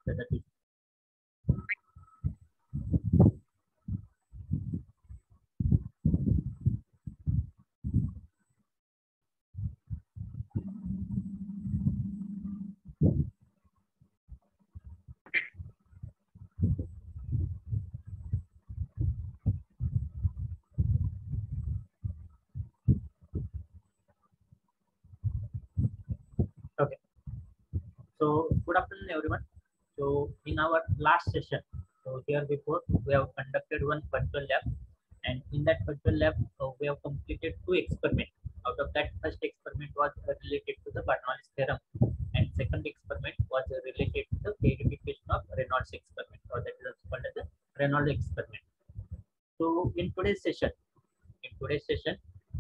after that. Okay. So good afternoon, everyone. So in our last session, so here before we have conducted one virtual lab, and in that virtual lab we have completed two experiments. Out of that, first experiment was related to the Bernoulli's theorem, and second experiment was related to the verification of Reynolds experiment, or that is also called as the Reynolds experiment. So in today's session,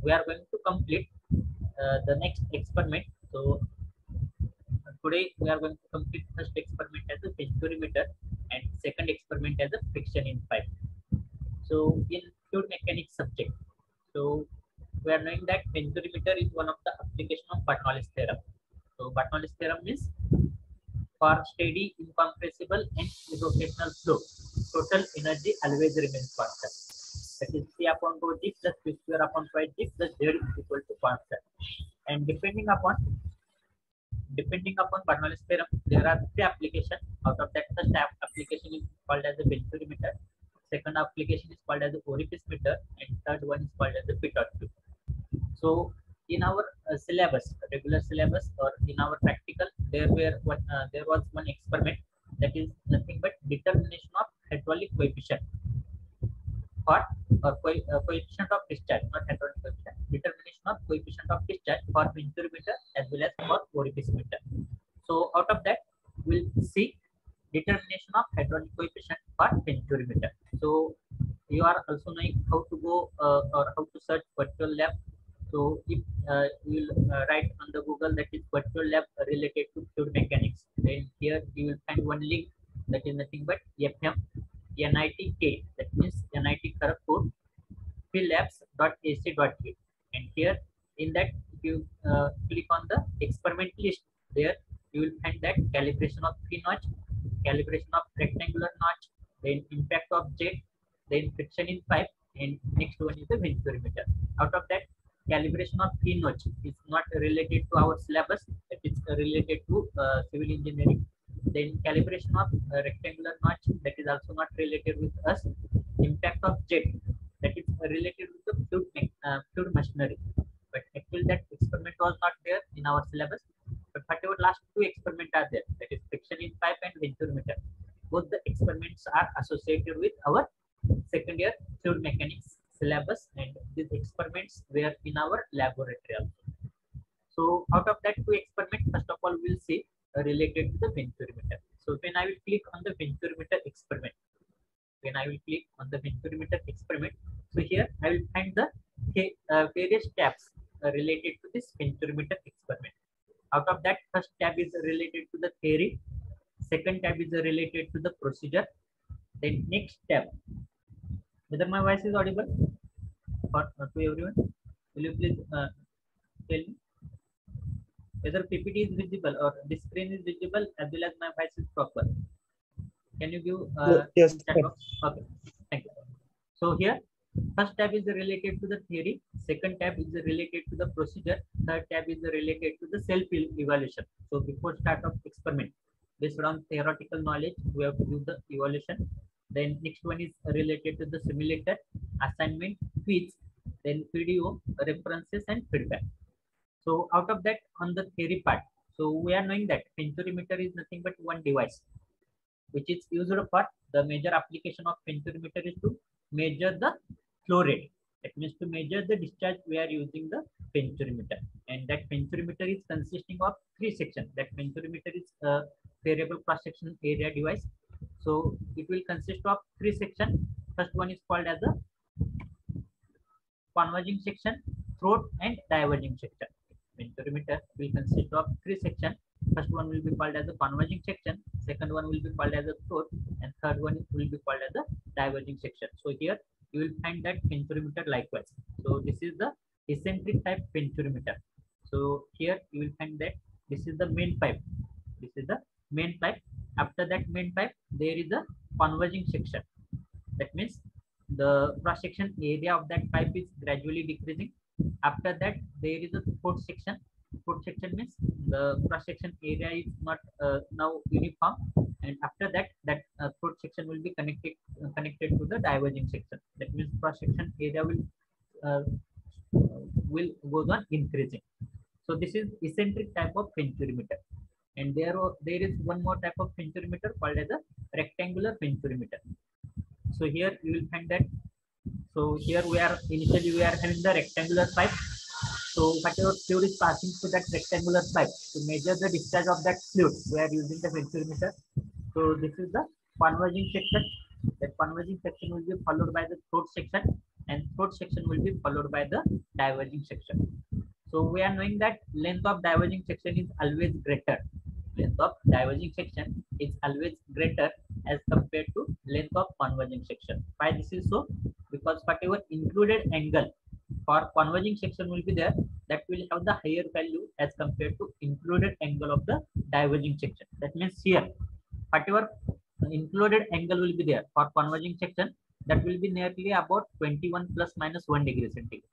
we are going to complete the next experiment. So today we are going to complete first experiment as a venturimeter and second experiment as a friction in pipe. So in fluid mechanics subject, so we are knowing that venturimeter is one of the application of Bernoulli's theorem. So Bernoulli's theorem means for steady, incompressible, and irrotational flow, total energy always remains constant. That is C upon rho G plus P square upon pi G plus Z is equal to constant. And depending upon Bernoulli's theorem, there are three applications. Out of that, first application is called as a venturimeter. Second application is called as the orifice meter, and third one is called as the pitot tube. So in our syllabus, regular syllabus, or in our practical, there was one experiment that is nothing but determination of hydraulic coefficient for coefficient of discharge, not hydraulic coefficient, determination of coefficient of discharge for venturimeter as well as for orifice meter. So out of that, we'll see determination of hydraulic coefficient for venturimeter. So you are also knowing how to go or how to search virtual lab. So if you will write on the Google that is virtual lab related to fluid mechanics, then here you will find one link that is nothing but FM NITK, that means NIT Kharagpur phillabs.ac.in, and here in that if you click on the experiment list, there you will find that calibration of P notch, calibration of rectangular notch, then impact of jet, then friction in pipe, and next one is the venturimeter. Out of that, calibration of P notch is not related to our syllabus, it is related to civil engineering. Then calibration of rectangular notch, that is also not related with us. Impact of jet, that is related with the fluid machinery. But actually that experiment was not there in our syllabus. But whatever last two experiments are there, that is friction in pipe and venturimeter, both the experiments are associated with our second year fluid mechanics syllabus, and these experiments were in our laboratory also. So out of that two experiments, first of all we'll see related to the venturimeter. So when I will click on the venturimeter experiment, so here I will find the various tabs related to this venturimeter experiment. Out of that, first tab is related to the theory, second tab is related to the procedure, then next tab. Whether my voice is audible for to everyone? Will you please tell me whether PPT is visible or the screen is visible as well as my voice is proper? Can you give yes, chat box? Okay, thank you. So here, first tab is related to the theory, second tab is related to the procedure, third tab is related to the self-evaluation. So before start of experiment, based on theoretical knowledge, we have to do the evaluation. Then next one is related to the simulator, assignment, quiz, then video, references, and feedback. So out of that, on the theory part, so we are knowing that venturimeter is nothing but one device which is used for the major application of venturimeter is to measure the flow rate. That means to measure the discharge, we are using the venturimeter, and that venturimeter is consisting of three sections. That venturimeter is a variable cross-section area device. So it will consist of three sections. First one is called as a converging section, throat, and diverging section. Venturimeter will consist of three sections. First one will be called as a converging section, second one will be called as a throat, and third one will be called as a diverging section. So here you will find that venturimeter likewise. So this is the eccentric type venturimeter. So here you will find that this is the main pipe. This is the main pipe, After that main pipe, there is a converging section. That means the cross section area of that pipe is gradually decreasing. After that, there is a fourth section. Fourth section means the cross section area is not now uniform, and after that, fourth section will be connected to the diverging section. That means cross section area uh, will goes on increasing. So this is eccentric type of venturimeter. And there is one more type of venturimeter called as a rectangular venturimeter. So here you will find that. So here we are having the rectangular pipe. So whatever fluid is passing through that rectangular pipe, to measure the discharge of that fluid, we are using the venturimeter. So this is the converging section. That converging section will be followed by the throat section, and throat section will be followed by the diverging section. So we are knowing that length of diverging section is always greater. Length of diverging section is always greater as compared to length of converging section. Why this is so? Because whatever included angle for converging section will be there, that will have the higher value as compared to included angle of the diverging section. That means here, whatever included angle will be there for converging section, that will be nearly about 21 plus minus 1 degree centigrade.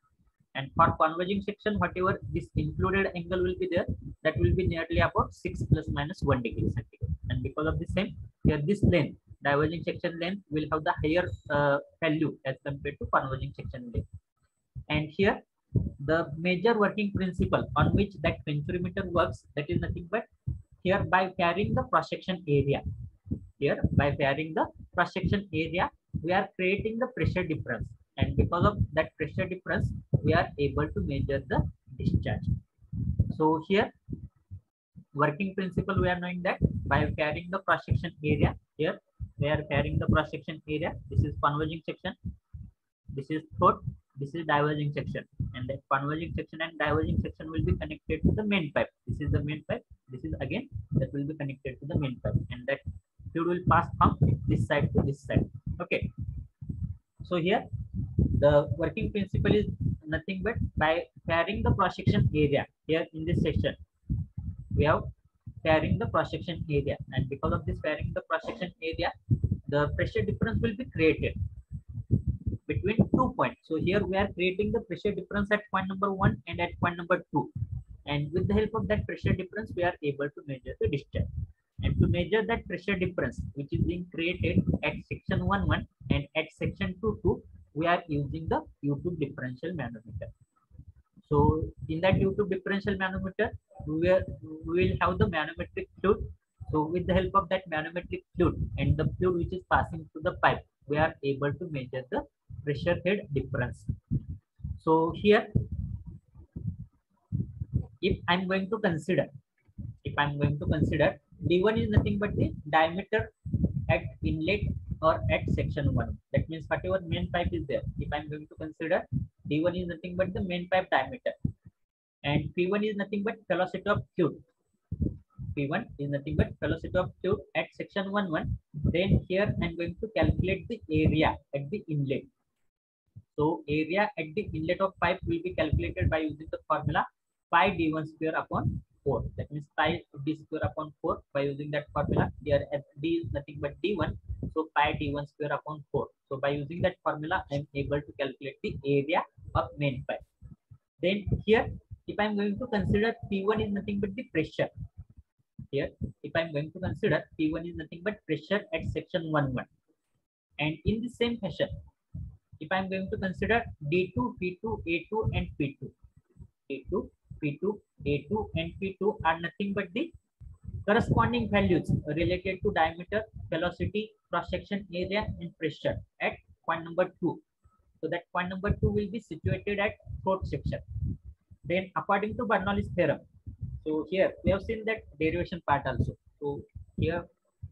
And for converging section, whatever this included angle will be there, that will be nearly about 6 plus minus 1 degree centigrade. And because of the same, here this length, diverging section length, will have the higher value as compared to converging section length. And here the major working principle on which that venturimeter works, that is nothing but here by varying the cross section area. Here by varying the cross section area, we are creating the pressure difference, and because of that pressure difference, we are able to measure the discharge. So here working principle, we are knowing that by varying the cross section area, here we are varying the cross section area. This is converging section, this is throat, this is diverging section, and that converging section and diverging section will be connected to the main pipe. This is the main pipe, this is again that will be connected to the main pipe, and that fluid will pass from this side to this side. Okay, so here the working principle is nothing but by varying the cross section area. Here in this section we have varying the cross section area, and because of this varying the cross section area, the pressure difference will be created between 2 points. So here we are creating the pressure difference at point number 1 and at point number 2. And with the help of that pressure difference, we are able to measure the discharge. And to measure that pressure difference, which is being created at section 1 and at section 2, we are using the U-tube differential manometer. So in that U-tube differential manometer, we will have the manometric fluid. So with the help of that manometric fluid and the fluid which is passing through the pipe, we are able to measure the pressure head difference. So here, if I'm going to consider D1 is nothing but the diameter at inlet or at section 1. That means whatever main pipe is there, if I'm going to consider D1 is nothing but the main pipe diameter, and P1 is nothing but velocity of fluid. P1 is nothing but velocity of fluid at section 1. Then here I'm going to calculate the area at the inlet. So area at the inlet of pipe will be calculated by using the formula pi d1 square upon 4. That means pi d square upon 4 by using that formula. Here d is nothing but d1. So pi d1 square upon 4. So by using that formula, I am able to calculate the area of main pipe. Then here, if I am going to consider P1 is nothing but the pressure. Here, if I am going to consider P1 is nothing but pressure at section 1. And in the same fashion, if I am going to consider D2, P2, A2 and P2. D2, P2, A2 and P2 are nothing but the corresponding values related to diameter, velocity, cross-section area and pressure at point number 2. So that point number 2 will be situated at throat section. Then according to Bernoulli's theorem, so here we have seen that derivation part also. So here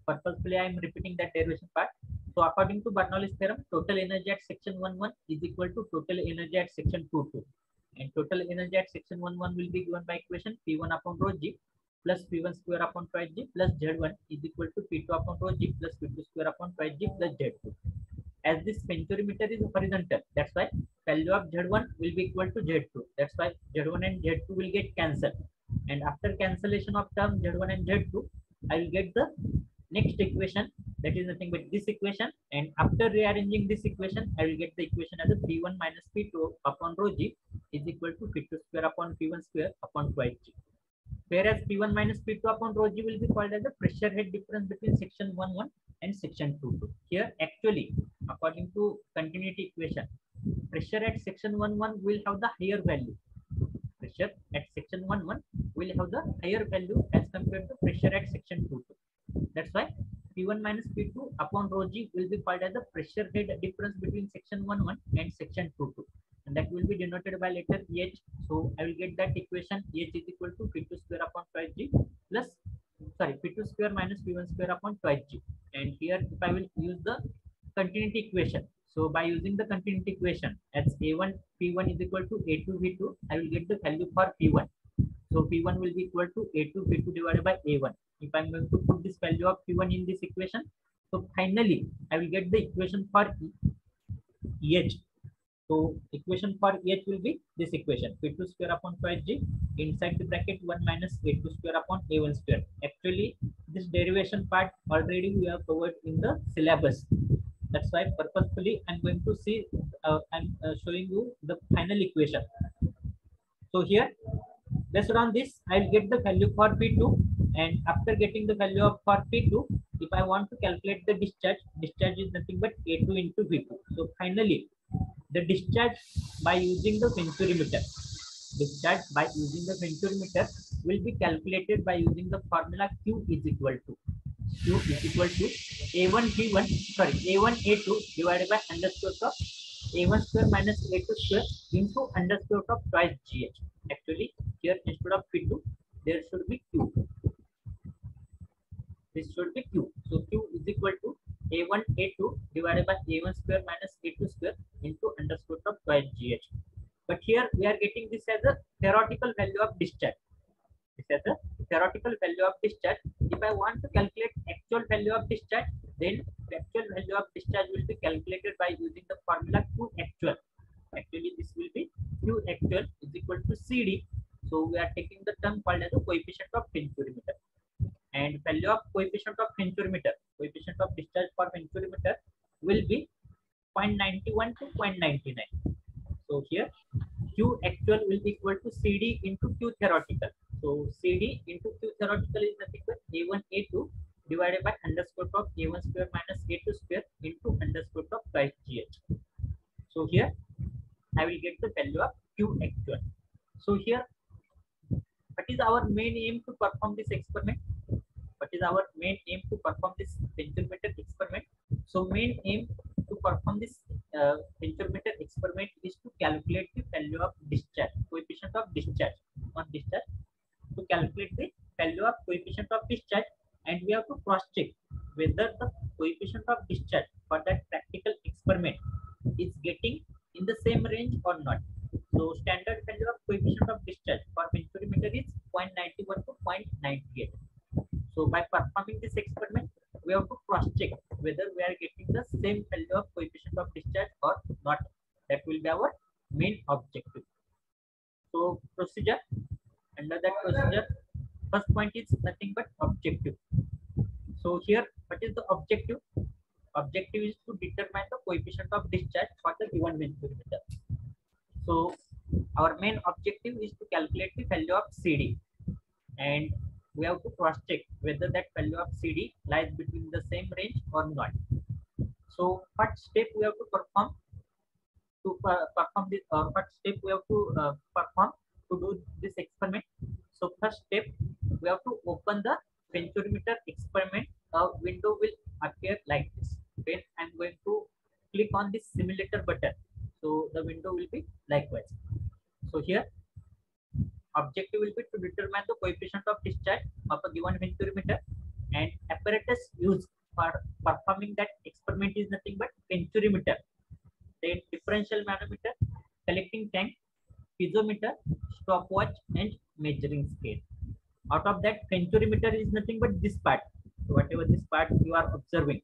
purposefully I am repeating that derivation part. So according to Bernoulli's theorem, total energy at section 1 is equal to total energy at section 2. And total energy at section 1 will be given by equation P1 upon rho g plus P1 square upon twice g plus Z1 is equal to P2 upon rho g plus P2 square upon twice g plus Z2. As this venturimeter is horizontal, that's why value of Z1 will be equal to Z2. That's why Z1 and Z2 will get cancelled. And after cancellation of term Z1 and Z2, I will get the next equation, that is nothing but this equation, and after rearranging this equation, I will get the equation as a P1 minus P2 upon rho g is equal to P2 square upon P1 square upon twice g. Whereas P1 minus P2 upon rho g will be called as the pressure head difference between section 1 and section 2. Here, actually, according to continuity equation, pressure at section 1 will have the higher value. Pressure at section 1 will have the higher value as compared to pressure at section 2. That's why P1 minus P2 upon rho g will be called as the pressure head difference between section 1 and section 2. And that will be denoted by letter H. So I will get that equation H is equal to P2 square upon twice g plus, sorry, P2 square minus P1 square upon twice g. And here if I will use the continuity equation, so by using the continuity equation as A1 P1 is equal to A2 V2, I will get the value for P1. So P1 will be equal to A2 V2 divided by A1. If I'm going to put this value of P1 in this equation, so finally I will get the equation for EH. So equation for EH will be this equation, P2 square upon twice g inside the bracket 1 minus A2 square upon A1 square. Actually, this derivation part already we have covered in the syllabus. That's why purposefully I'm going to see, I'm showing you the final equation. So here, based on this, I'll get the value for P2, and after getting the value of for P2, if I want to calculate the discharge is nothing but A2 into V2. So finally, the discharge by using the venturimeter, will be calculated by using the formula Q is equal to A1 V1, sorry, A1 A2 divided by under square of A1 square minus A2 square into under square of twice GH. Actually, here instead of P2, there should be Q. This should be Q. So Q is equal to A1 A2 divided by A1 square minus A2 square into under square of twice GH. But here we are getting this as a theoretical value of discharge. This as a theoretical value of discharge. If I want to calculate actual value of discharge, then the actual value of discharge will be calculated by using the formula Q actual. Actually, this will be Q actual is equal to CD. So we are taking the term called as the coefficient of venturimeter. And value of coefficient of venturimeter, coefficient of discharge for venturimeter will be 0.91 to 0.99. So here Q actual will be equal to CD into Q theoretical. So CD into Q theoretical is nothing but A1 A2 divided by under square of A1 square minus A2 square into under square of twice GH. So here I will get the value of Q actual. So here, what is our main aim to perform this experiment? What is our main aim to perform this venturimeter experiment? So main aim to perform this venturimeter experiment is to calculate the value of discharge, coefficient of discharge on discharge. To calculate the value of coefficient of discharge, and we have to cross check whether the coefficient of discharge for that practical experiment is getting in the same range or not. So standard value of coefficient of discharge for venturimeter is 0.91 to 0.98. So by performing this experiment, we have to cross check whether we are getting the same value of coefficient of discharge or not. That will be our main objective. So procedure, under that procedure, first point is nothing but objective. So here, what is the objective? Objective is to determine the coefficient of discharge for the given venturimeter. So our main objective is to calculate the value of CD, and we have to cross check whether that value of CD lies between the same range or not. So what step we have to perform to perform this, what step we have to perform to do this experiment? So first step, we have to open the venturimeter experiment. A window will appear like this. Then I'm going to click on this simulator button. So the window will be likewise. So here, objective will be to determine the coefficient of discharge of a given venturimeter, and apparatus used for performing that experiment is nothing but venturimeter, then differential manometer, collecting tank, piezometer, stopwatch, and measuring scale. Out of that, venturimeter is nothing but this part. So whatever this part you are observing,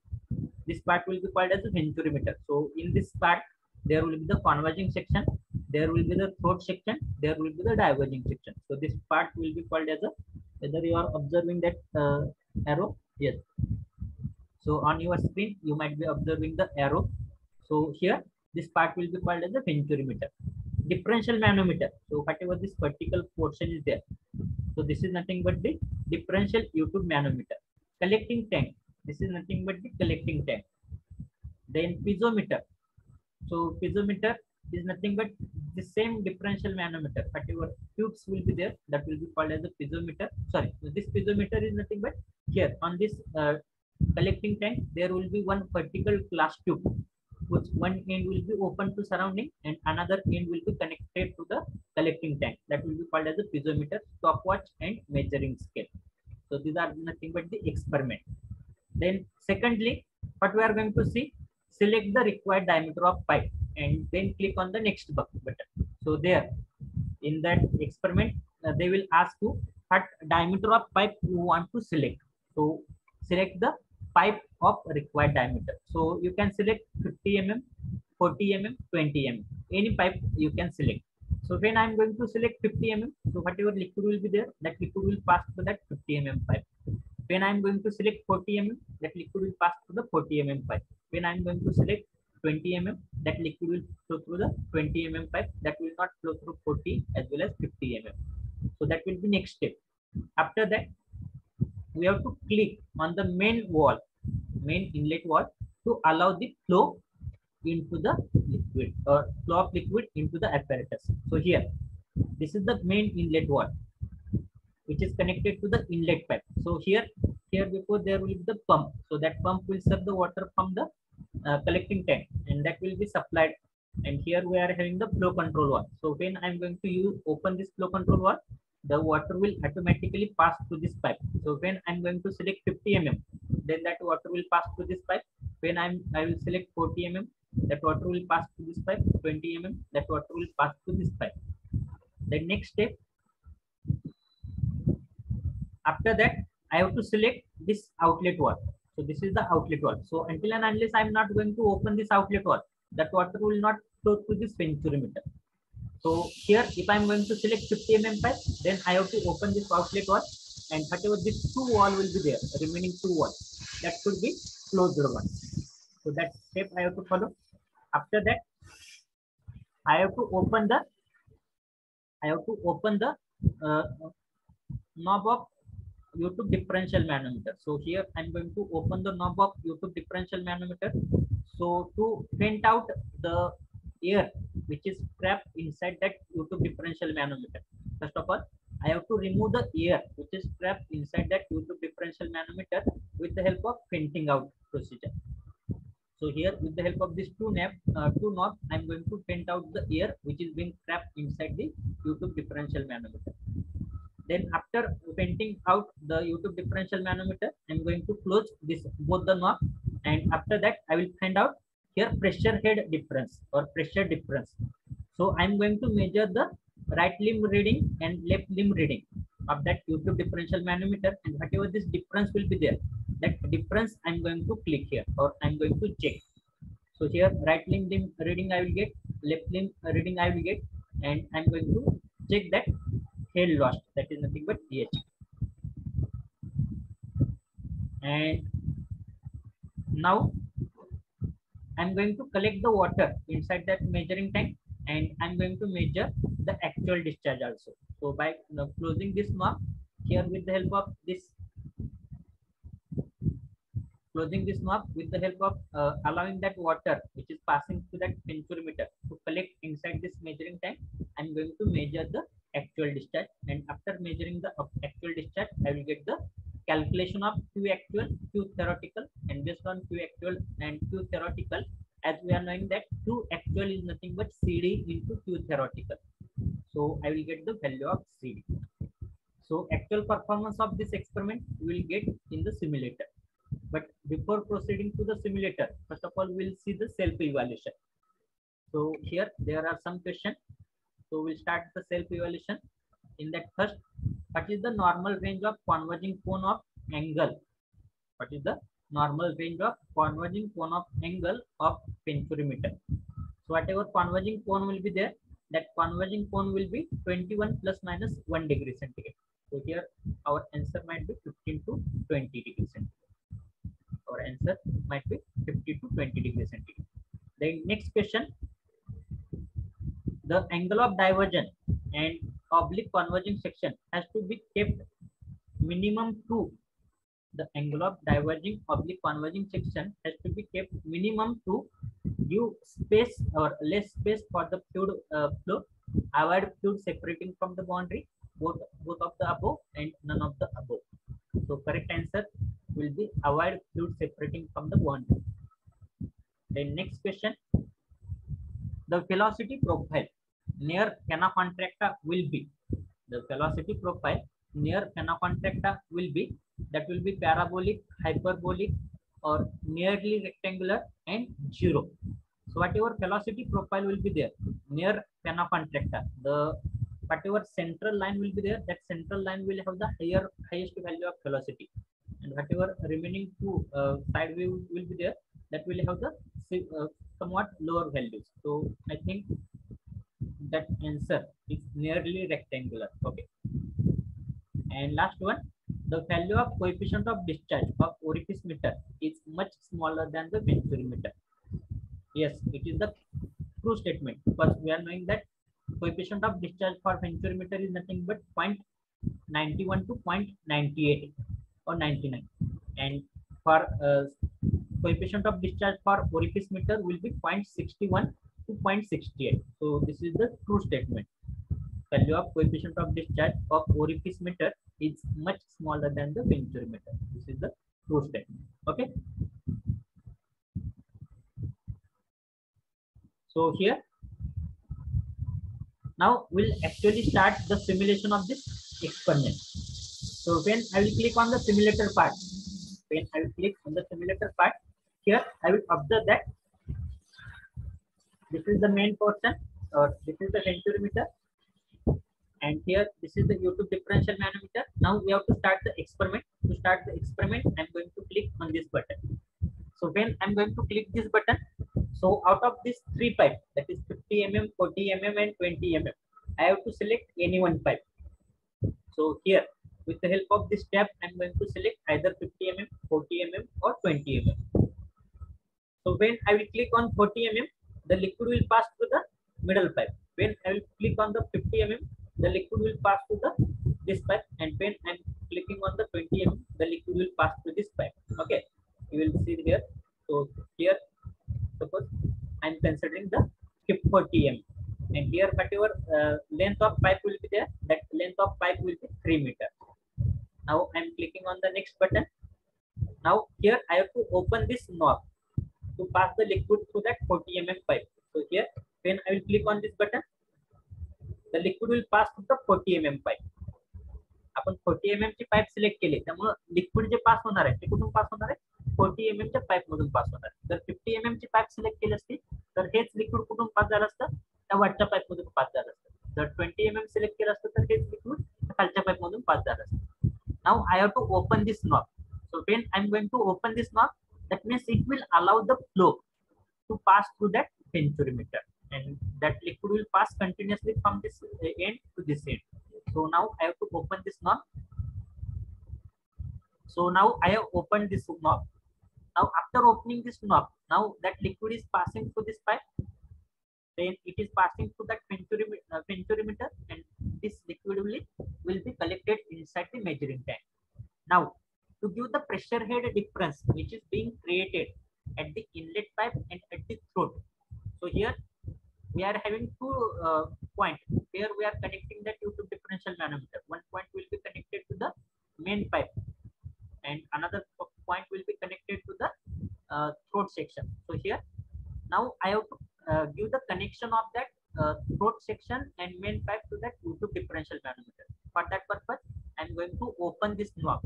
this part will be called as a venturimeter. So in this part, there will be the converging section, there will be the throat section, there will be the diverging section. So this part will be called as a, whether you are observing that arrow, yes. So on your screen, you might be observing the arrow. So here, this part will be called as the venturimeter. Differential manometer. So whatever this vertical portion is there. So this is nothing but the differential U-tube manometer. Collecting tank. This is nothing but the collecting tank. Then piezometer. So piezometer is nothing but the same differential manometer. Whatever tubes will be there, that will be called as the piezometer. Sorry, this piezometer is nothing but here on this collecting tank, there will be one vertical glass tube, which one end will be open to surrounding and another end will be connected to the collecting tank. That will be called as a piezometer, stopwatch, and measuring scale. So these are nothing but the experiment. Then secondly, what we are going to see, select the required diameter of pipe and then click on the next button. So there, in that experiment, they will ask you what diameter of pipe you want to select. So select the pipe of required diameter. So you can select 50 mm, 40 mm, 20 mm. Any pipe you can select. So when I'm going to select 50 mm, so whatever liquid will be there, that liquid will pass to that 50 mm pipe. When I'm going to select 40 mm, that liquid will pass through the 40 mm pipe. When I'm going to select 20 mm, that liquid will flow through the 20 mm pipe. That will not flow through 40 as well as 50 mm. So that will be next step. After that, we have to click on the main wall, main inlet wall, to allow the flow into the liquid or flow of liquid into the apparatus. So here, this is the main inlet wall, which is connected to the inlet pipe. So here before there will be the pump. So that pump will serve the water from the collecting tank, and that will be supplied. And here we are having the flow control wall. So when I'm going to open this flow control wall, the water will automatically pass through this pipe. So when I'm going to select 50 mm, then that water will pass through this pipe. When I will select 40 mm, that water will pass through this pipe. 20 mm, that water will pass through this pipe. The next step, after that, I have to select this outlet wall. So this is the outlet wall. So until and unless I'm not going to open this outlet wall, that water will not flow through this venturimeter. So here, if I'm going to select 50 mm pipe, then I have to open this outlet wall, and whatever this two wall will be there, remaining two walls, that should be closed one. So that step I have to follow. After that, I have to open the uh, knob of U-tube differential manometer. So here I'm going to open the knob of U-tube differential manometer. So to vent out the air which is trapped inside that U-tube differential manometer, first of all, I have to remove the air which is trapped inside that U-tube differential manometer with the help of venting out procedure. So here, with the help of these two knobs, I'm going to vent out the air which is being trapped inside the U-tube differential manometer. Then after venting out the U-tube differential manometer, I'm going to close this both the knob, and after that I will find out here pressure head difference or pressure difference. So I'm going to measure the right limb reading and left limb reading of that U-tube differential manometer, and whatever this difference will be there, that difference I'm going to click here or I'm going to check. So here right limb reading I will get, left limb reading I will get, and I'm going to check that head lost, that is nothing but pH. And now I'm going to collect the water inside that measuring tank, and I'm going to measure the actual discharge also. So by closing this knob here with the help of this, with the help of allowing that water which is passing through that venturimeter to collect inside this measuring tank, I'm going to measure the actual discharge, and after measuring the actual discharge, I will get the calculation of Q actual, Q theoretical, and based on Q actual and Q theoretical, as we are knowing that Q actual is nothing but CD into Q theoretical. So I will get the value of CD. So actual performance of this experiment we will get in the simulator. But before proceeding to the simulator, first of all, we'll see the self-evaluation. So here there are some questions. So we'll start the self-evaluation. In that first, what is the normal range of converging cone of angle? What is the normal range of converging cone of angle of venturimeter? So whatever converging cone will be there, that converging cone will be 21 plus minus 1 degree centigrade. So here our answer might be 15 to 20 degrees centigrade. Our answer might be 50 to 20 degrees centigrade. The next question, the angle of divergence and oblique converging section has to be kept minimum to, the angle of diverging oblique converging section has to be kept minimum to give space or less space for the fluid flow, avoid fluid separating from the boundary, both of the above and none of the above. So correct answer will be avoid fluid separating from the boundary. Then next question, the velocity profile near canna contracta will be, the velocity profile near canna contracta will be, that will be parabolic, hyperbolic, or nearly rectangular, and zero. So whatever velocity profile will be there near canna contracta, the whatever central line will be there, that central line will have the highest value of velocity, and whatever remaining two side view will be there, that will have the somewhat lower values. So I think that answer is nearly rectangular. Okay. And last one, the value of coefficient of discharge of orifice meter is much smaller than the venturimeter. Yes, it is the true statement, because we are knowing that coefficient of discharge for venturimeter is nothing but 0.91 to 0.98 or 99, and for coefficient of discharge for orifice meter will be 0.61 to 0.68. So this is the true statement. Value of coefficient of discharge of orifice meter is much smaller than the venturimeter. This is the true statement. Okay. So here, now we'll actually start the simulation of this experiment. So when I will click on the simulator part, here I will observe that this is the main portion, or this is the venturimeter, and here this is the YouTube differential manometer. Now we have to start the experiment. To start the experiment, I'm going to click on this button. So when I'm going to click this button, so out of these three pipes, that is 50 mm, 40 mm, and 20 mm, I have to select any one pipe. So here, with the help of this tab, I'm going to select either 50 mm, 40 mm, or 20 mm. So when I will click on 40 mm, the liquid will pass through the middle pipe. When I will click on the 50 mm, the liquid will pass through this pipe, and when I'm clicking on the 20 mm, the liquid will pass through this pipe. Okay, you will see here. So here, suppose I'm considering the 40 mm, and here whatever length of pipe will be there, that length of pipe will be 3 meters. Now I'm clicking on the next button. Now here I have to open this knob to pass the liquid through that 40 mm pipe. So here, when I will click on this button, the liquid will pass through the 40 mm pipe. आपण 40 mm ची pipe select केली, त्यामुळे liquid जे पास होणार आहे ते कुठून पास होणार आहे, 40 mm च्या पाईप मधून पास होणार आहे. जर 50 mm ची पाईप सिलेक्ट केली असती तर हेच लिक्विड कुठून पास झालं असतं, त्या वरच्या पाईप मधून पास झालं असतं. जर 20 mm सिलेक्ट केलं असतं तर हेच लिक्विड खालच्या पाईप मधून पास झालं असतं. Now I have to open this knob. So when I am going to open this knob, that means it will allow the flow to pass through that venturimeter, and that liquid will pass continuously from this end to this end. So now I have to open this knob. So now I have opened this knob. Now after opening this knob, now that liquid is passing through this pipe, then it is passing through that venturimeter, and this liquid will be collected inside the measuring tank. Now, to give the pressure head difference which is being created at the inlet pipe and at the throat. So here we are having two points. Here we are connecting that YouTube differential manometer. One point will be connected to the main pipe, and another point will be connected to the throat section. So here, now I have to give the connection of that throat section and main pipe to that YouTube differential manometer. For that purpose, I am going to open this knob.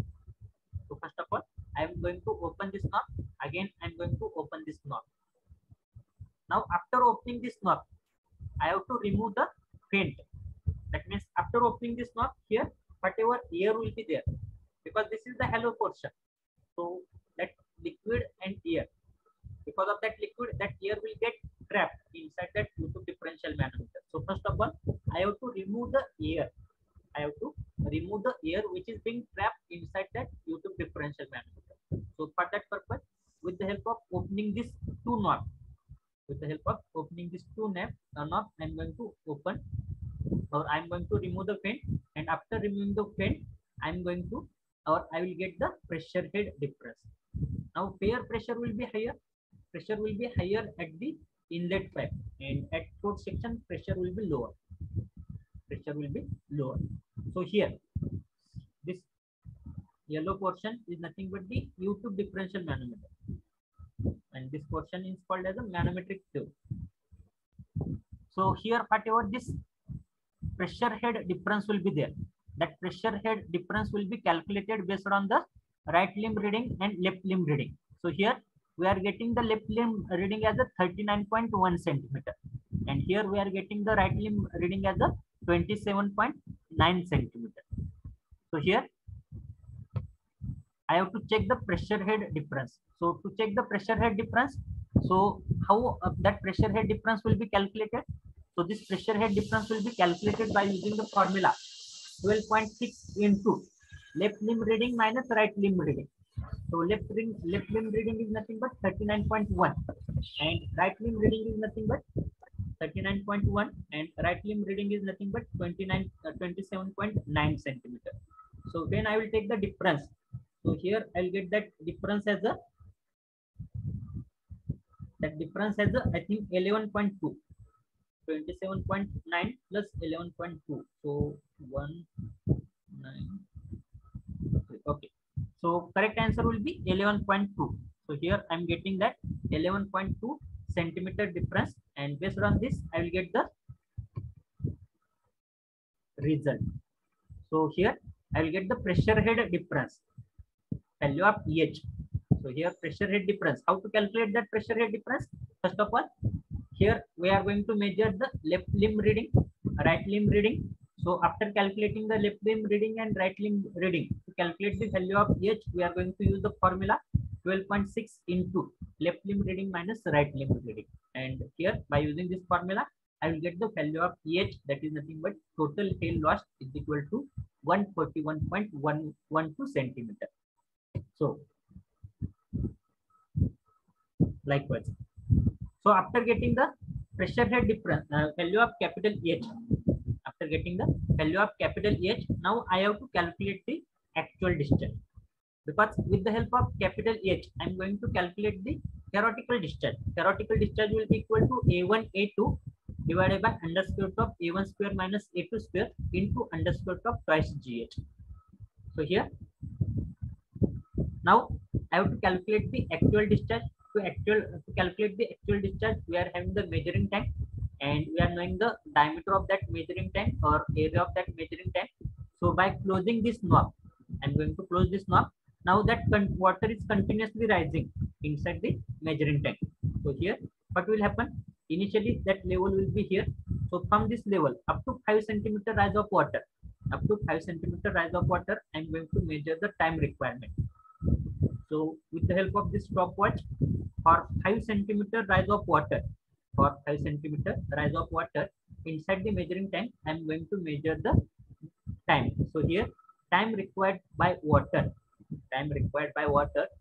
So first of all, I am going to open this knob. Again, I am going to open this knob. Now, after opening this knob, I have to remove the vent. That means after opening this knob, here whatever air will be there, because this is the hollow portion. So that liquid and air, because of that liquid, that air will get trapped inside that YouTube differential manometer. So first of all, I have to remove the air. I have to remove the air which is being trapped inside that YouTube differential manometer. So for that purpose, help of opening this two knob, with the help of opening this two knob, I'm going to open, or I'm going to remove the fan, and after removing the fan, I'm going to, or I will get the pressure head difference. Now here pressure will be higher. Pressure will be higher at the inlet pipe, and at throat section pressure will be lower. Pressure will be lower. So here, this yellow portion is nothing but the U-tube differential manometer, and this portion is called as a manometric tube. So here, whatever this pressure head difference will be there, that pressure head difference will be calculated based on the right limb reading and left limb reading. So here we are getting the left limb reading as a 39.1 centimeter, and here we are getting the right limb reading as a 27.9 centimeter. So here I have to check the pressure head difference. So to check the pressure head difference, so how that pressure head difference will be calculated? So this pressure head difference will be calculated by using the formula 12.6 into left limb reading minus right limb reading. So left limb reading is nothing but 39.1, and right limb reading is nothing but 39.1, and right limb reading is nothing but 27.9 centimeter. So when I will take the difference, so here I will get that difference as a I think 11.2. 27.9 plus 11.2, so 19. Okay, so correct answer will be 11.2. So here I'm getting that 11.2 centimeter difference, and based on this I will get the result. So here I will get the pressure head difference, value of EH. So here pressure head difference. How to calculate that pressure head difference? First of all, here we are going to measure the left limb reading, right limb reading. So after calculating the left limb reading and right limb reading, to calculate the value of EH, we are going to use the formula 12.6 into left limb reading minus right limb reading. And here by using this formula, I will get the value of EH, that is nothing but total hair loss is equal to 141.112 centimeter. So likewise. So after getting the pressure head difference, value of capital H, after getting the value of capital H, now I have to calculate the actual discharge. Because with the help of capital H, I am going to calculate the theoretical discharge. Theoretical discharge will be equal to A1 A2 divided by under square root of A1 square minus A2 square into under square root of twice GH. So here, now I have to calculate the actual discharge. To calculate the actual discharge, we are having the measuring tank, and we are knowing the diameter of that measuring tank or area of that measuring tank. So by closing this knob, I'm going to close this knob. Now that water is continuously rising inside the measuring tank. So here, what will happen? Initially, that level will be here. So from this level, up to 5 centimeter rise of water, I'm going to measure the time requirement. So with the help of this stopwatch, for 5 centimeter rise of water, inside the measuring tank, I'm going to measure the time. So here, time required by water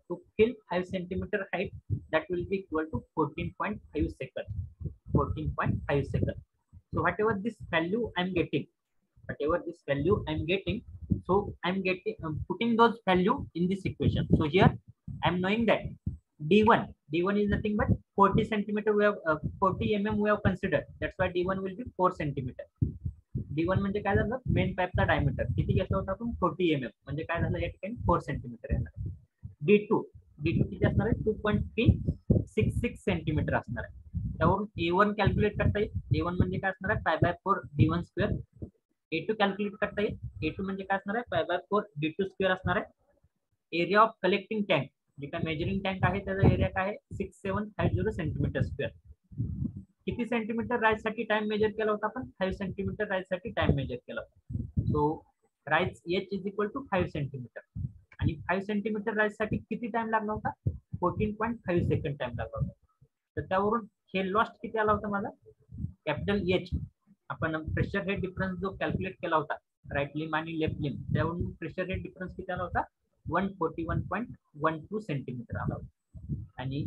to fill 5 centimeter height, that will be equal to 14.5 seconds. 14.5 seconds. So whatever this value I'm getting, so I'm putting those value in this equation. So here I'm knowing that D1 is nothing but 40 centimeter. We have 40 mm we have considered. That's why D1 will be 4 centimeter. D1 म्हणजे काय झालं, main पाईपचा diameter किती घेतला होता आपण 40 mm, म्हणजे काय झालं या ठिकाणी 4 सेंटीमीटर येणार. D2 किती असणार आहे 2.366 सेंटीमीटर असणार आहे. त्यावरून A1 कॅल्क्युलेट करता येईल. A1 म्हणजे काय असणार आहे pi by 4 D1 square. A2 calculate करता येईल. A2 म्हणजे काय असणार आहे पाय बाय 4 D2 स्क्वेअर असणार आहे. एरिया ऑफ कलेक्टिंग टँक, जे काय मेजरिंग टँक आहे त्याचा एरिया काय आहे 6750 सेंटीमीटर स्क्वेअर. किती सेंटीमीटर राईज साठी टाइम मेजर केला होता आपण 5 सेंटीमीटर राईज साठी टाइम मेजर केला होता. So rise H is equal to 5 centimetre, आणि 5 सेंटीमीटर राईज साठी किती टाइम लागला होता 14.5 सेकंड टाइम लागला होता. तर त्यावरून हे लॉस्ट किती आला होता माझा कॅपिटल H. आपण प्रेशर हेड डिफरन्स जो कॅल्क्युलेट केला होता राईट लिंब आणि लेफ्ट लिंब, त्यावरून प्रेशर हेड डिफरन्स किती आला होता 141.12 सेंटीमीटर आला होता. आणि आणि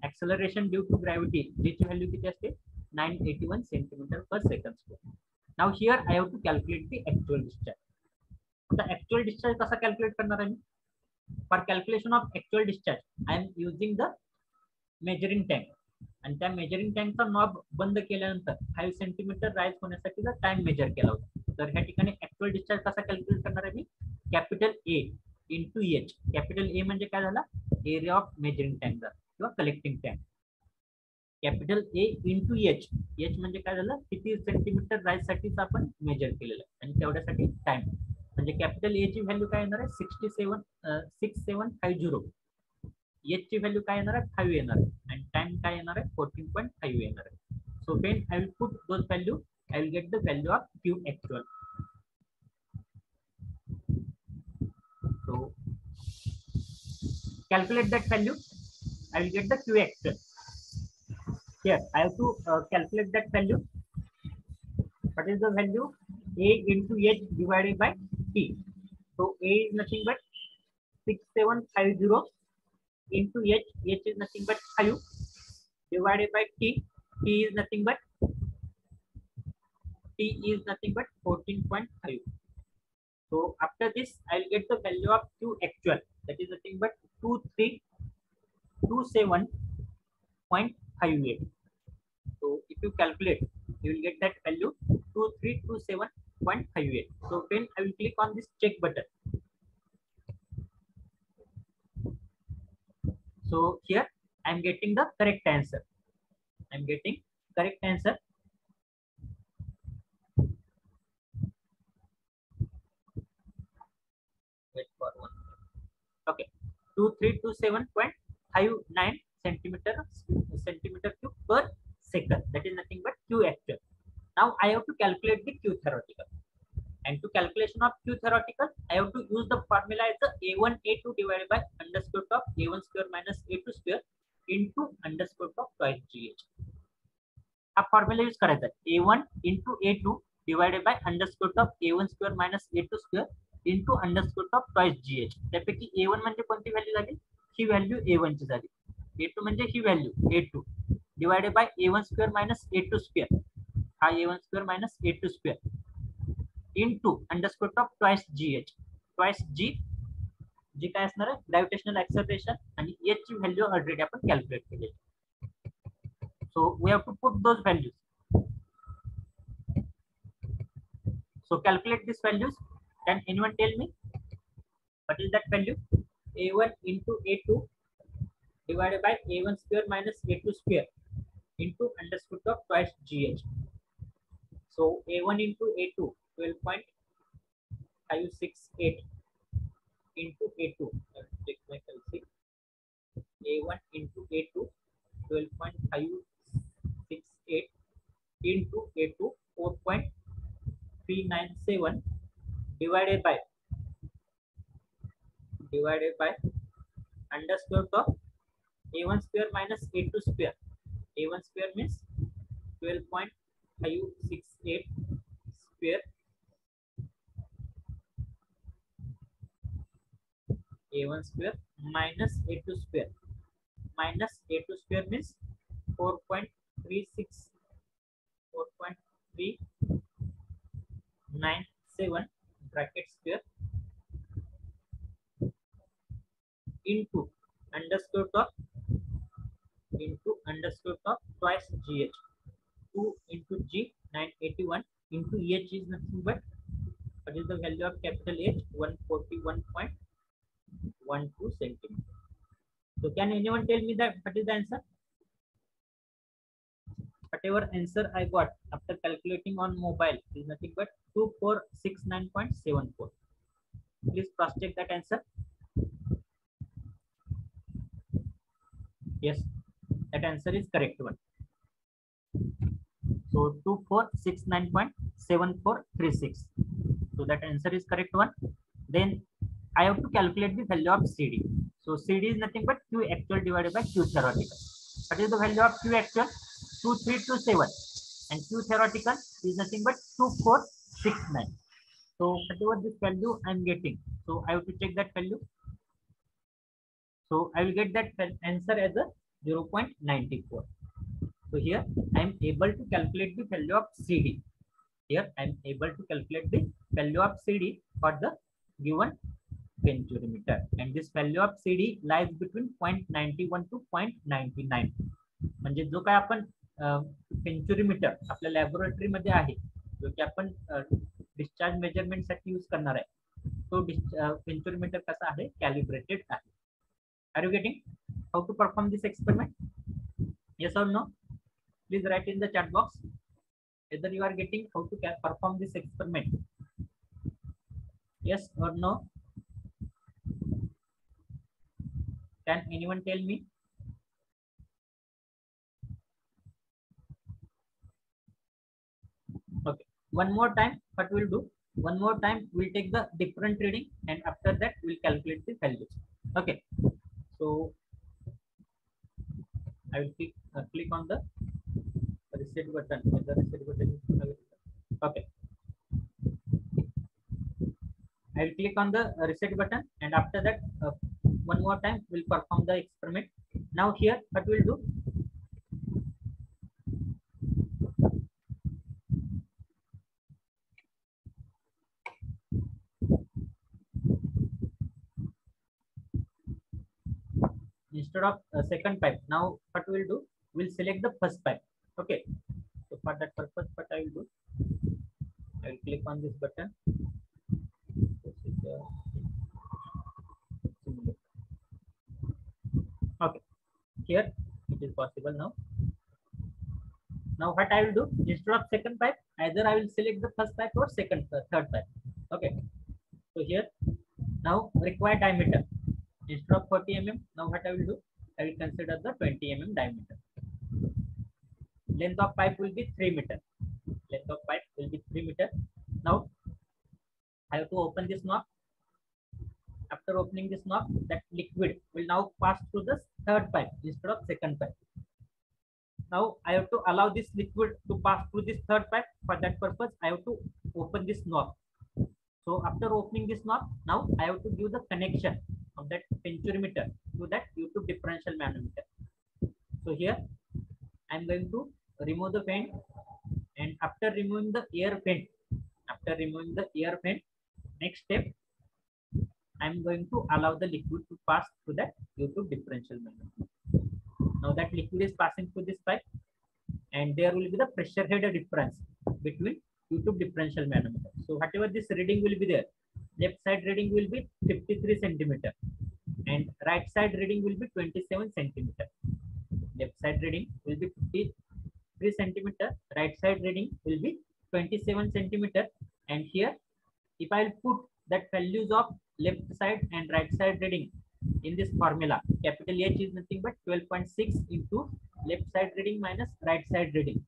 acceleration due to gravity ची व्हॅल्यू किती असते 981 centimetre per second square. Now here I have to calculate the actual discharge. आता ऍक्च्युअल डिस्चार्ज कसा कॅल्क्युलेट करणार आहे? For calculation of actual discharge I am using the measuring tank आणि त्या measuring टँकचा नॉब बंद केल्यानंतर 5 सेंटीमीटर राईज होण्यासाठीचा टाइम मेजर केला होता. तर ह्या ठिकाणी ऍक्च्युअल डिस्चार्ज कसा कॅल्क्युलेट करणार आहे मी? Capital A into H. Capital A म्हणजे काय झाला? एरिया ऑफ मेजरिंग टँक किंवा collecting tank. Capital A into H. H म्हणजे काय झालं? किती सेंटीमीटर राईज साठीच आपण मेजर केलेलं आणि तेवढ्यासाठी टाइम. म्हणजे कॅपिटल ए ची व्हॅल्यू काय येणार आहे? 6750. एच ची व्हॅल्यू काय येणार आहे? 5 येणार आहे आणि टाइम काय येणार आहे? 14.5 येणार आहे. सो when I will put those value I will get the value of Q actual. So calculate that value. I will get the Q actual. Here I have to calculate that value. What is the value? A into H divided by T. So A is nothing but 6750 into H. H is nothing but 5 divided by T. T is nothing but 14.5. So after this, I will get the value of Q actual. That is nothing but 2327.58. So if you calculate, you will get that value 2327.58. So then I will click on this check button. So here I am getting the correct answer. I am getting correct answer. Wait for one. Okay, 2327.59 centimeter cube per second. That is nothing but Q actual. Now I have to calculate the Q theoretical. And to calculation of Q theoretical, I have to use the formula as the A1 A2 divided by under square root of A1 square minus A2 square into under square root of twice GH. हा formula use करायचा A1 into A2 divided by under square root of A1 square minus A2 square into under square root of twice GH. त्यापैकी A1 म्हणजे कोणती value झाली? ही value A1 ची झाली. A2 म्हणजे ही value A2 divided by A1 square minus A2 square. हा A1 square minus A2 square into under square root of twice GH. Twice G जी काय असणार आहे? ग्रॅव्हिटेशनल ऍक्सेलरेशन आणि H ची व्हॅल्यू ऑलरेडी आपण कॅल्क्युलेट केली. So we have to put those values. So calculate these values. Can anyone tell me what is that value? A1 into A2 divided by A1 square minus A2 square into under square root of twice GH. So A1 into A2 12.568 into A2. Take my calculation. A1 into A2 12.568 into A2 4.397 divided by under square root of A1 square minus A2 square. A1 square means 12.568 square. A1 square minus A2 square. Minus A2 square means 4.397 bracket square into under square root of twice GH. 2 into G 981 into H is nothing but what is the value of capital H? 141.12 centimeter. So can anyone tell me that what is the answer? Whatever answer I got after calculating on mobile is nothing but 2469.74. Please cross check that answer. Yes, that answer is correct one. So 2469.7436. So that answer is correct one. Then I have to calculate the value of CD. So CD is nothing but Q actual divided by Q theoretical. What is the value of Q actual? 2327 and Q theoretical is nothing but 2469. So whatever this value I am getting, so I have to check that value. So I will get that answer as a 0.94. So here I am able to calculate the value of CD. Here I am able to calculate the value of CD for the given venturimeter, and this value of CD lies between 0.91 to 0.99. म्हणजे जो काय आपण व्हेंचुरीमीटर आपल्या laboratory मध्ये आहे, जो की आपण डिस्चार्ज मेजरमेंट साठी यूज करणार आहे, तो व्हेंचुरीमीटर कसा आहे, कॅलिब्रेटेड आहे. Are you getting how to perform this experiment? Yes और no? Please write in the chat box whether you are getting how to perform this experiment. Yes or no? Can anyone tell me? Okay, one more time what we'll do, one more time we'll take the different reading and after that we'll calculate the values. Okay, so I will click on the reset button. The reset button is okay. I will click on the reset button and after that one more time we'll perform the experiment. Now here what we'll do, instead of second pipe, now what we'll do, we'll select the first pipe. Okay, so for that purpose what I will do, I will click on this button. Okay, here it is possible now. Now what I will do, instead of second pipe, either I will select the first pipe or third pipe. Okay, so here now required diameter, instead of 40 mm, now what I will do, I will consider the 20 mm diameter. Length of pipe will be 3 meter. Length of pipe will be 3 meter. Now I have to open this knob. After opening this knob, that liquid will now pass through the third pipe instead of second pipe. Now I have to allow this liquid to pass through this third pipe. For that purpose, I have to open this knob. So after opening this knob, now I have to give the connection of that venturimeter to that YouTube differential manometer. So here I am going to remove the vent, and after removing the air vent, next step I am going to allow the liquid to pass through that YouTube differential manometer. Now that liquid is passing through this pipe, and there will be the pressure head difference between YouTube differential manometer. So whatever this reading will be there, left side reading will be 53 centimeter and right side reading will be 27 centimeter. Left side reading will be 53 centimeter, right side reading will be 27 centimeter. And here if I will put that values of left side and right side reading in this formula, capital H is nothing but 12.6 into left side reading minus right side reading.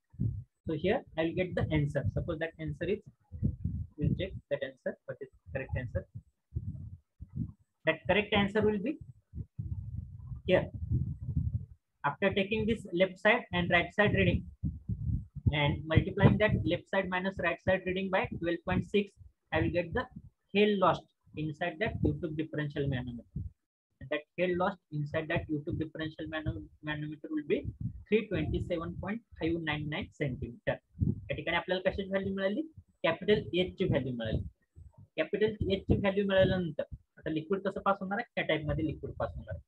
So here I will get the answer. Suppose that answer is, we'll check that answer, what is correct answer. That correct answer will be here. After taking this left side and right side reading and multiplying that left side minus right side reading by 12.6, I will get the hail lost inside that YouTube differential manometer. That hail lost inside that YouTube differential manometer will be 327.599 centimeter. या ठिकाणी आपल्याला कशाची value मिळाली, capital H ची value मिळाली. Capital H ची value मिळाल्यानंतर आता लिक्विड कसं पास होणार आहे, त्या टाइप मध्ये लिक्विड पास होणार आहे.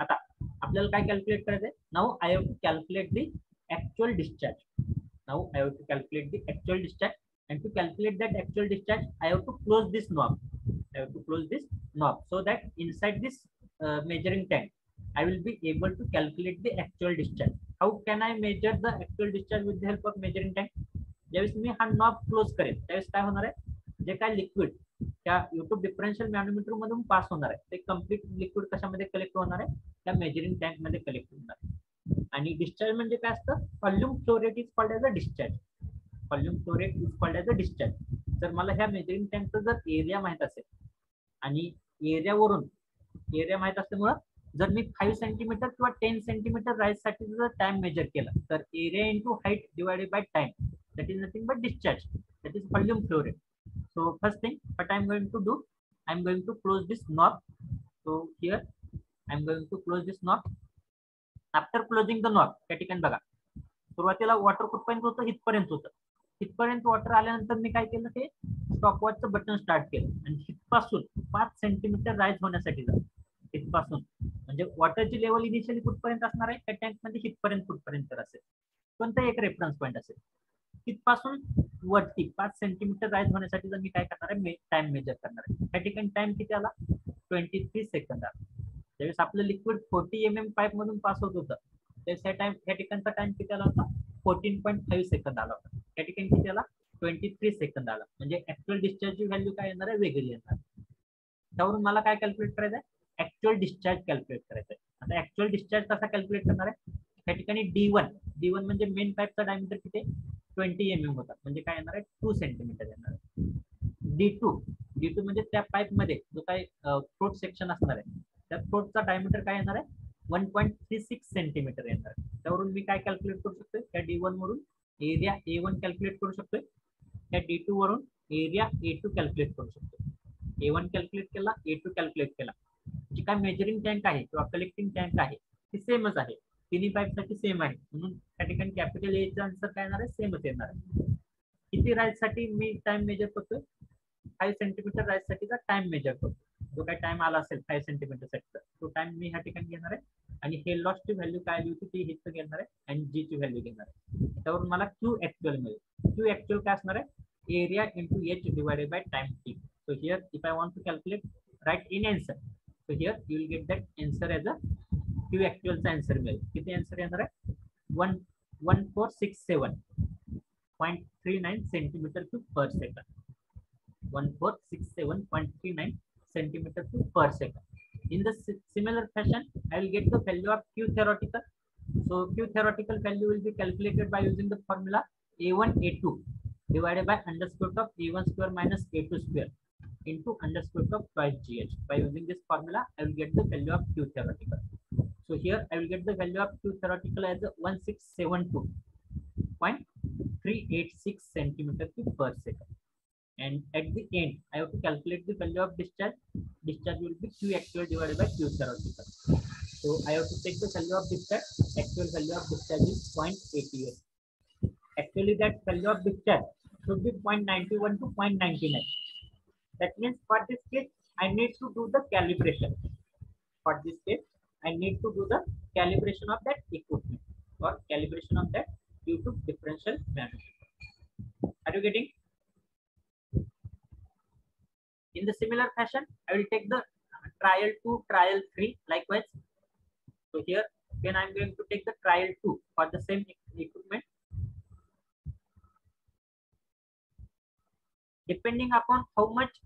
आता आपल्याला काय कॅल्क्युलेट करायचं आहे, now I have to calculate the actual discharge. Now I have to calculate the actual discharge, and to calculate that actual discharge I have to close this knob. I have to close this knob so that inside this measuring tank I will be able to calculate the actual discharge. How can I measure the actual discharge with the help of measuring tank? ज्यावेळेस मी हा knob close करेल त्यावेळेस काय होणार आहे, जे काय liquid त्या YouTube differential मॅनोमीटर मधून पास होणार आहे ते कम्प्लीट लिक्विड कशामध्ये कलेक्ट होणार आहे, त्या मेजरिंग टँक मध्ये कलेक्ट होणार आहे. आणि डिस्चार्ज म्हणजे काय असतं, volume flow rate is called as a discharge. Volume flow rate is called as a discharge. जर मला ह्या मेजरिंग टँकचा जर एरिया माहित असेल आणि एरियावरून एरिया माहित असल्यामुळं जर मी 5 सेंटीमीटर किंवा 10 सेंटीमीटर राईज साठी जर टाइम मेजर केला तर area into height divided by time, that is nothing but discharge, that is volume flow rate. So first thing what I am going to do, I am going to close this knob. So here I am going to close this knob after closing the knob, त्या ठिकाणी बघा सुरुवातीला water कुठपर्यंत होतं, इथपर्यंत होतं. इथपर्यंत water आल्यानंतर मी काय केलं, ते स्टॉपवॉचचं बटन स्टार्ट केलं आणि इथपासून 5 सेंटीमीटर राईज होण्यासाठी जातो. इथपासून म्हणजे वॉटरची लेवल इनिशियली कुठपर्यंत असणार आहे, त्या टँक मध्ये इथपर्यंत कुठपर्यंत असेल, कोणता एक रेफरन्स पॉईंट असेल. तिथपासून वरती 5 सेंटीमीटर राईज होण्यासाठी जर मी काय करणार आहे, टाइम मेजर करणार आहे. त्या ठिकाणी टाइम किती आला, 23 सेकंद आला. ज्यावेळेस आपलं लिक्विड 40 mm पाईप मधून पास होत होतं, त्यावेळेस त्या ठिकाणचा टाइम किती आला होता, 14.5 सेकंद आला होता. त्या ठिकाणी किती आला, 23 सेकंद आला. म्हणजे ऍक्च्युअल डिस्चार्जची व्हॅल्यू काय येणार आहे, वेगळी येणार. त्यावरून मला काय कॅल्क्युलेट करायचं आहे, ऍक्च्युअल डिस्चार्ज कॅल्क्युलेट करायचं आहे. आता ऍक्च्युअल डिस्चार्ज कसा कॅल्क्युलेट करणार आहे, त्या ठिकाणी D1 म्हणजे मेन पाईपचा डायमीटर किती, 20 mm होता, म्हणजे काय येणार आहे, 2 सेंटीमीटर येणार आहे. D2 म्हणजे त्या पाईप मध्ये जो काही थ्रोट सेक्शन असणार आहे, त्या थ्रोटचा डायमीटर काय येणार आहे, 1.36 सेंटीमीटर येणार आहे. त्यावरून मी काय कॅल्क्युलेट करू शकतोय, त्या D1 वरून एरिया A1 कॅल्क्युलेट करू शकतोय, त्या D2 वरून एरिया A2 कॅल्क्युलेट करू शकतो. A1 कॅल्क्युलेट केला, A2 कॅल्क्युलेट केला. जी काय मेजरिंग टँक आहे किंवा कलेक्टिंग टँक आहे ती सेमच आहे, तिन्ही पाईपसाठी सेम आहे, म्हणून त्या ठिकाणी कॅपिटल एचा आन्सर काय येणार आहे, सेमच येणार आहे. किती राईज साठी मी टाइम मेजर करतोय, 5 सेंटीमीटर राईज साठीचा टाइम मेजर करतो. जो काही टाइम आला असेल 5 सेंटीमीटर साठी, तो टाइम मी ह्या ठिकाणी घेणार आहे आणि हे लॉसची व्हॅल्यू काय आली होती ती हिथं घेणार आहे आणि जी ची व्हॅल्यू घेणार आहे. त्यावरून मला Q ऍक्च्युअल मिळेल. Q ऍक्च्युअल काय असणार आहे, area into H divided by time T. So here if I want to calculate, write in answer, so here you will get that answer as a Q actual चा answer मिळेल. किती answer येणार आहे, 1467.39 centimetre cube पर second. 1467.39 centimeter cube per second. In the similar fashion, I will get the value of Q theoretical. So Q theoretical value will be calculated by using the formula A1 A2 divided by under square root of A1 square minus A2 square into under square root of twice GH. By using this formula, I will get the value of Q theoretical. So here I will get the value of Q theoretical as 1672.386 centimeter cube per second. And at the end, I have to calculate the value of discharge. Discharge will be Q actual divided by Q theoretical. So I have to take the value of discharge. Actual value of discharge is 0.88. Actually, that value of discharge should be 0.91 to 0.99. That means for this case, I need to do the calibration. For this case, I need to do the calibration of that equipment or calibration of that due to differential management. Are you getting? In the similar fashion, I will take the trial 2, trial 3 likewise. So here, when I am going to take the trial 2 for the same equipment, depending upon how much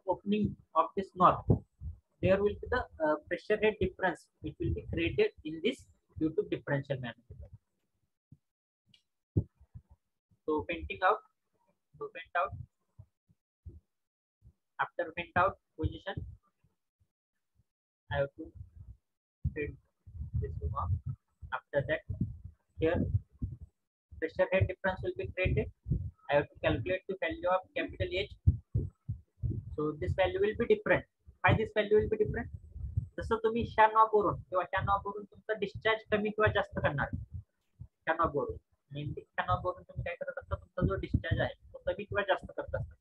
opening of this knob, there will be the pressure head difference which will be created in this due to differential management. So venting out, so vent out. After vent out position, I have to print this one. After that, here pressure head difference will be created. I have to calculate the value of capital H. So this value will be different. Why this value will be different? जसं तुम्ही ह्या knob वरून किंवा ह्या knob वरून तुमचा discharge कमी किंवा जास्त करणार ह्या नॉब वरून, ह्या नॉब वरून तुम्ही काय करत असता, तुमचा जो डिस्चार्ज आहे तो कमी किंवा जास्त करत असता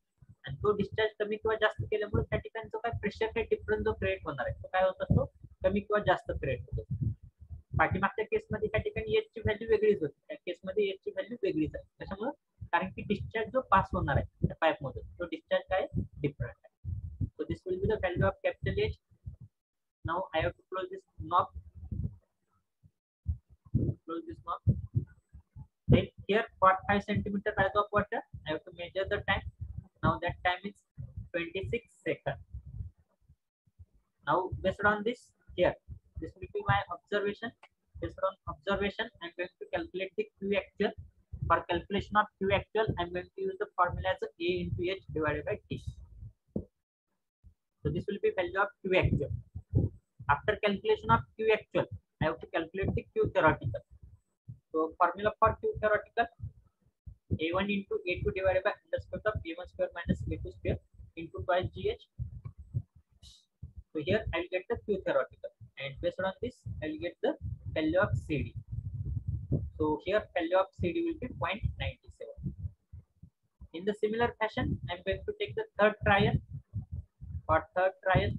आणि तो डिस्चार्ज कमी किंवा जास्त केल्यामुळे त्या ठिकाणी जो काय प्रेशर हेड डिफरन्स जो क्रिएट होणार आहे तो काय होत असतो, कमी किंवा जास्त क्रिएट होतो. पाठीमागच्या केसमध्ये त्या ठिकाणी एच ची व्हॅल्यू वेगळीच होती, त्या केसमध्ये एच ची व्हॅल्यू वेगळीच आहे. त्याच्यामुळे कारण की डिस्चार्ज जो पास होणार आहे त्या पाईप मधून तो डिस्चार्ज काय डिफरंट आहे. So this will be the value of capital H. Now I have to close this knob. Close this knob. Then here for 5 centimeter rise of water, I have to measure the time. Now that time is 26 seconds. Now based on this, here this will be my observation. Based on observation, I am going to calculate the Q actual. For calculation of Q actual, I am going to use the formula as A into H divided by T. So this will be value of Q actual. After calculation of Q actual, I have to calculate the Q theoretical. So formula for Q theoretical, A1 into A2 divided by under square of A1 square minus A2 square into twice GH. So here I will get the Q theoretical, and based on this I will get the value of CD. So here value of CD will be 0.97. In the similar fashion, I'm going to take the third trial. For third trial,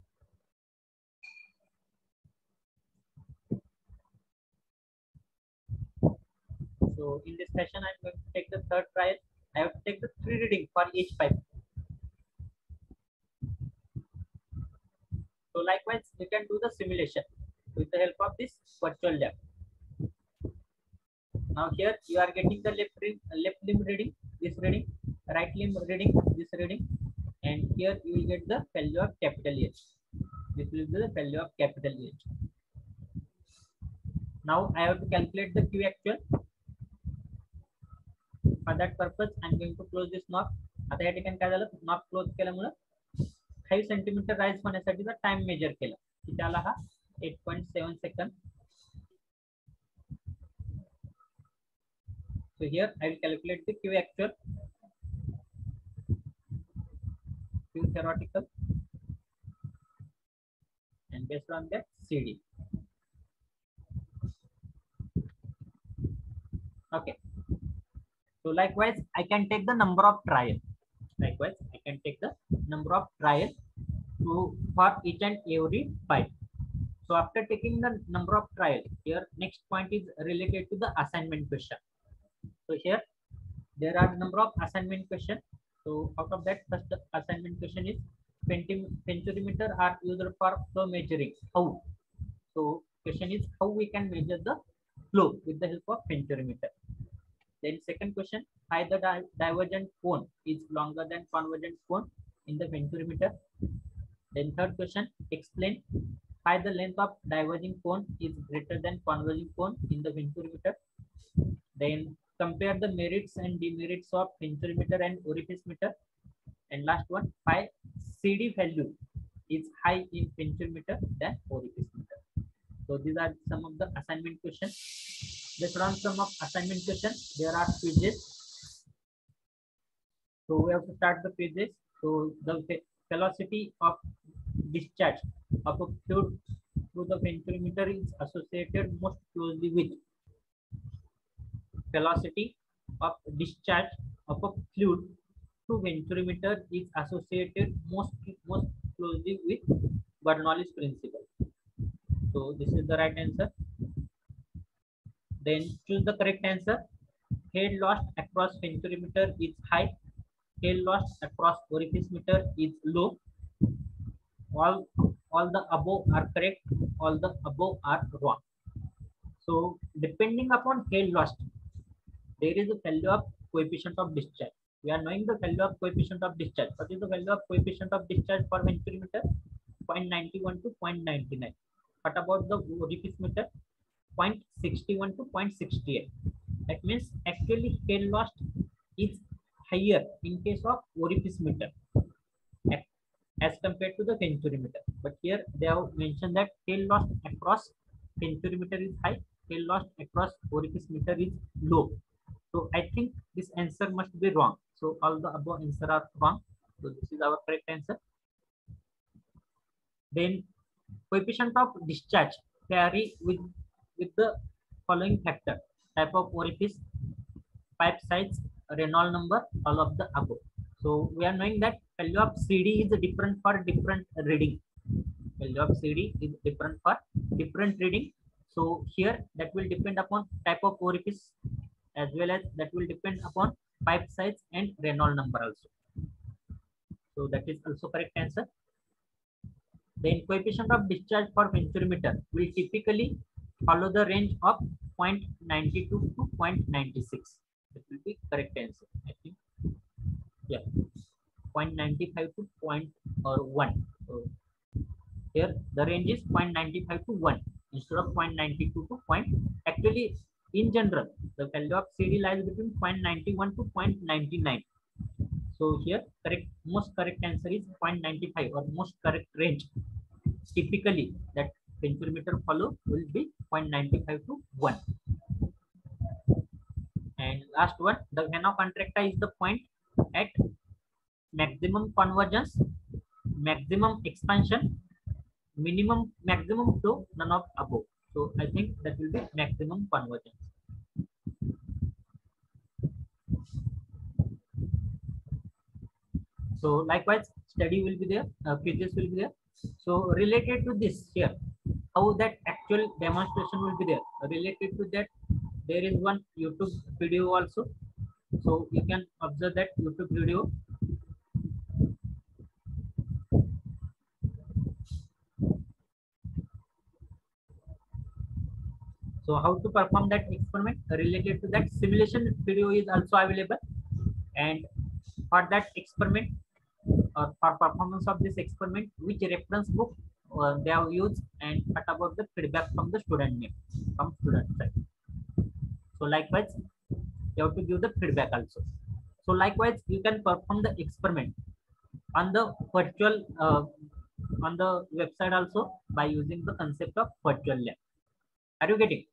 so in this fashion, I'm going to take the third trial. I have to take the 3 reading for each pipe. So likewise, you can do the simulation with the help of this virtual lab. Now here you are getting the left limb reading, this reading, right limb reading, this reading, and here you will get the value of capital H. This will be the value of capital H. Now I have to calculate the Q actual. For that purpose, I am going to close this knob. आता या ठिकाणी काय झालं, knob close केल्यामुळे 5 centimetre rise होण्यासाठीचा time measure केला. किती आला हा 8.7 second. So here I will calculate the Q actual, Q theoretical, and based on that CD. Okay. So likewise, I can take the number of trial. Likewise, I can take the number of trial for each and every pipe. So after taking the number of trial, here next point is related to the assignment question. So here there are number of assignment question. So out of that, first assignment question is venturimeter are used for flow measuring. How? So question is how we can measure the flow with the help of venturimeter. Then second question, why the divergent cone is longer than convergent cone in the venturimeter. Then third question, explain why the length of diverging cone is greater than converging cone in the venturimeter. Then compare the merits and demerits of venturimeter and orifice meter. And last one, why CD value is high in venturimeter than orifice meter. So these are some of the assignment questions. Based on some of assignment questions, there are quizzes. So we have to start the quizzes. So the velocity of discharge of a fluid through the venturimeter is associated most closely with velocity of discharge of a fluid through venturimeter is associated most closely with Bernoulli's principle. So this is the right answer. Then choose the correct answer. Head loss across venturimeter is high. Head loss across orifice meter is low. All the above are correct. All the above are wrong. So depending upon head loss, there is a value of coefficient of discharge. We are knowing the value of coefficient of discharge. What is the value of coefficient of discharge for venturimeter? 0.91 to 0.99. What about the orifice meter? 0.61 to 0.68. That means actually head loss is higher in case of orifice meter as compared to the venturimeter. But here they have mentioned that head loss across venturimeter is high, head loss across orifice meter is low. So I think this answer must be wrong. So all the above answers are wrong. So this is our correct answer. Then coefficient of discharge vary with the following factor: type of orifice, pipe size, Reynolds number, all of the above. So we are knowing that value of CD is different for different reading. Value of CD is different for different reading. So here that will depend upon type of orifice, as well as that will depend upon pipe size and Reynolds number also. So that is also correct answer. Then coefficient of discharge for venturimeter will typically follow the range of 0.92 to 0.96. That will be correct answer, I think. Yeah, 0.95 to 1. So here the range is 0.95 to 1 instead of 0.92 to 1. Actually, in general, the value of CD lies between 0.91 to 0.99. So here most correct answer is 0.95, or most correct range typically that venturimeter follow will be 0.95 to 1. And last one, the vena contracta is the point at maximum convergence, maximum expansion, maximum flow, none of above. So I think that will be maximum convergence. So likewise, study will be there, quizzes will be there. So related to this here, how that actual demonstration will be there. Related to that, there is one YouTube video also. So you can observe that YouTube video. So how to perform that experiment related to that simulation video is also available. And for that experiment or for performance of this experiment, which reference book they have used, and what about the feedback from the student name, from student side. So likewise, you have to give the feedback also. So likewise, you can perform the experiment on the virtual on the website also by using the concept of virtual lab. Are you getting?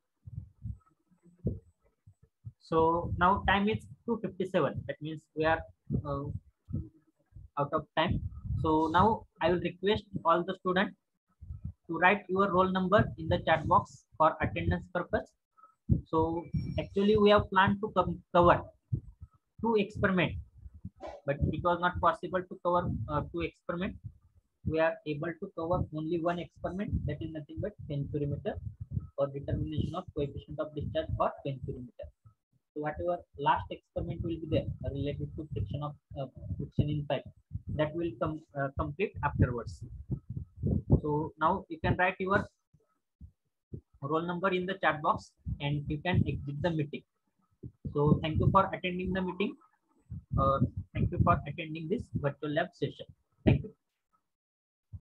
So now time is 2:57. That means we are uh, out of time. So now I will request all the students to write your roll number in the chat box for attendance purpose. So actually we have planned to cover two experiments, but it was not possible to cover two experiments. We are able to cover only one experiment, that is nothing but tensiometer for determination of coefficient of discharge for tensiometer. So whatever last experiment will be there related to friction in pipe, that will complete afterwards. So now you can write your roll number in the chat box and you can exit the meeting. So thank you for attending the meeting. Thank you for attending this virtual lab session. Thank you.